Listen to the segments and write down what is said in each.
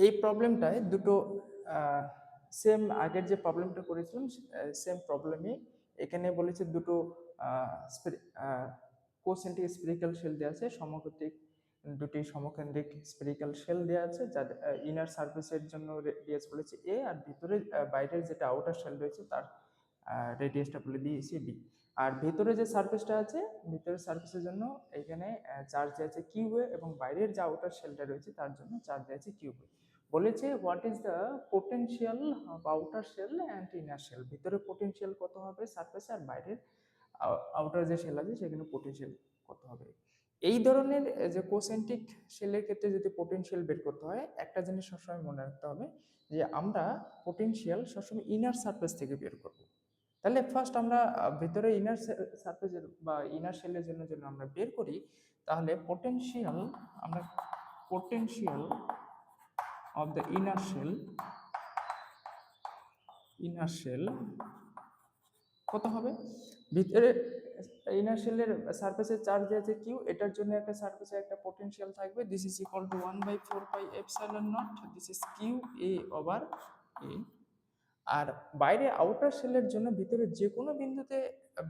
এই প্রবলেমটায় দুটো সেম আগের যে প্রবলেমটা করেছিলাম সেম প্রবলেমে এখানে বলেছে দুটো কোসেন্ট্রিক স্ফেরিক্যাল শেল দেওয়া আছে, সমকেন্দ্রিক দুটি সমকেন্দ্রিক স্ফেরিক্যাল শেল দেওয়া আছে, যার ইনার সারফেসের জন্য রেডিয়াস বলেছে এ, আর ভিতরে বাইরের যেটা আউটার শেল রয়েছে তার রেডিয়াসটা বলে দিয়েছি বি। আর ভেতরে যে সারফেসটা আছে, ভিতরের সারফেসের জন্য এখানে চার্জ দেওয়া আছে কিউ এ, এবং বাইরের যে আউটার শেলটা রয়েছে তার জন্য চার্জ দেওয়া আছে কিউ বি। বলেছে what is the potential of outer shell and inner shell, ভিতরে পোটেনশিয়াল কত হবে সারফেসে, আর বাইরের আউটার যে শেল আছে সেখানে পোটেনশিয়াল কত হবে। এই ধরনের যে কোসেন্ট্রিক শেলের ক্ষেত্রে যদি পোটেনশিয়াল বের করতে হয়, একটা জিনিস সবসময় মনে রাখতে হবে যে আমরা পোটেনশিয়াল সবসময় ইনার সারফেস থেকে বের করব। তাহলে ফার্স্ট আমরা ভিতরে ইনার সারফেসের বা ইনার শেলের জন্য যেন আমরা বের করি, তাহলে পোটেনশিয়াল আমরা potential of the inner shell কত হবে, ভিতরে ইনার শেলের সারফেসের চার্জ আছে কিউ, এটার জন্য একটা সারফেসে একটা পোটেনশিয়াল থাকবে, this is equal to 1/4πε0, this is Q a over a. আর বাইরে আউটার শেলের জন্য ভিতরের যে কোনো বিন্দুতে,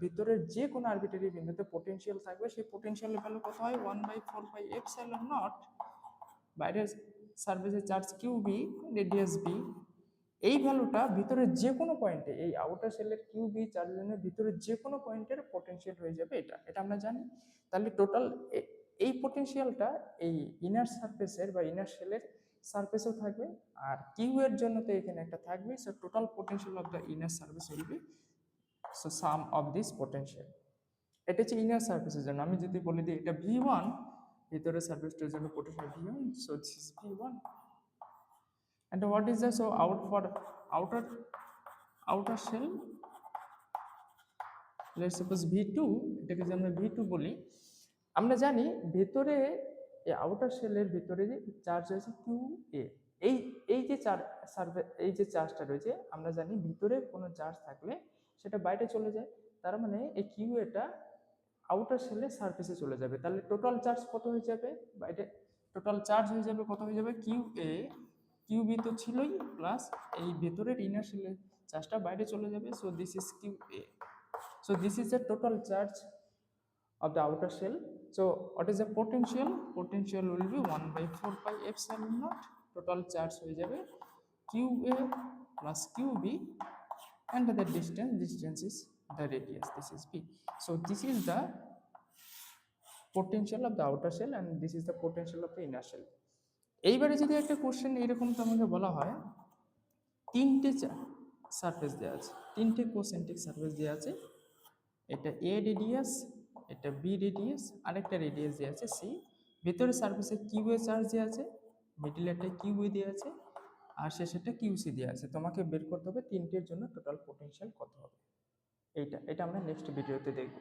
ভিতরের যে কোনো আরবিটারি বিন্দুতে পোটেনশিয়াল থাকবে, সেই পোটেনশিয়ালের ভ্যালু কত হয় 1/4πε0, বাইরের সারফেসের charge Q B, radius B, এই ভ্যালুটা ভিতরের যে কোনো পয়েন্টে, এই আউটার শেলের কিউ বি চার্জের ভিতরের যে কোনো পয়েন্টের পোটেনশিয়াল হয়ে যাবে এটা, এটা আমরা জানি। তাহলে টোটাল এই পোটেনশিয়ালটা এই ইনার সারফেসের বা ইনার শেলের সারফেসেও থাকবে, আর কিউ এর জন্য তো এখানে একটা থাকবে, so total potential of the inner surface will be so some of this potential. এটা হচ্ছে ইনার সারফেসের জন্য। আমি যদি বলে দিই এটা V1, ভিতরের সারফেসটার জন্য potential V1, so this is V1। and what is the so out for outer shell, let's suppose V2, এটাকে যদি আমরা V2 বলি, আমরা জানি ভেতরে এই আউটার শেলের ভিতরে যে চার্জ রয়েছে কিউ এ, এই এই যে এই যে চার্জটা রয়েছে, আমরা জানি ভিতরে কোনো চার্জ থাকলে সেটা বাইরে চলে যায়, তার মানে এই কিউ এটা আউটার শেলের সারফেসে চলে যাবে, তাহলে টোটাল চার্জ কত হয়ে যাবে, বাইরে টোটাল চার্জ হয়ে যাবে কত হয়ে যাবে, কিউ এ, কিউ বি তো ছিলই, প্লাস এই ভেতরের ইনার শেলের চার্জটা বাইরে চলে যাবে, so this is Q A. So this is the total charge of the outer shell. So what is the potential? Potential will be 1/4πε0, total charge হয়ে যাবে QA plus QB, and the distance is the radius, this is B. So this is the potential of the outer shell and this is the potential of the inner shell. এইবারে যদি একটা question এরকম তোমাকে বলা হয়, তিনটে surface দেওয়া আছে, তিনটে কোসেন্ট্রিক সারফেস দেওয়া আছে, এটা এ রেডিয়াস, এটা বি রেডিয়াস, আরেকটা রেডিয়াস দেওয়া আছে সি, ভেতরের সারফেসে কিউ এ চার্জ দেওয়া আছে, মিডলেরটা কিউ এ দেওয়া আছে, আর শেষেরটা কিউ সি দেওয়া আছে। তোমাকে বের করতে হবে তিনটের জন্য টোটাল পোটেনশিয়াল কত হবে, এটা আমরা নেক্সট ভিডিওতে দেখব।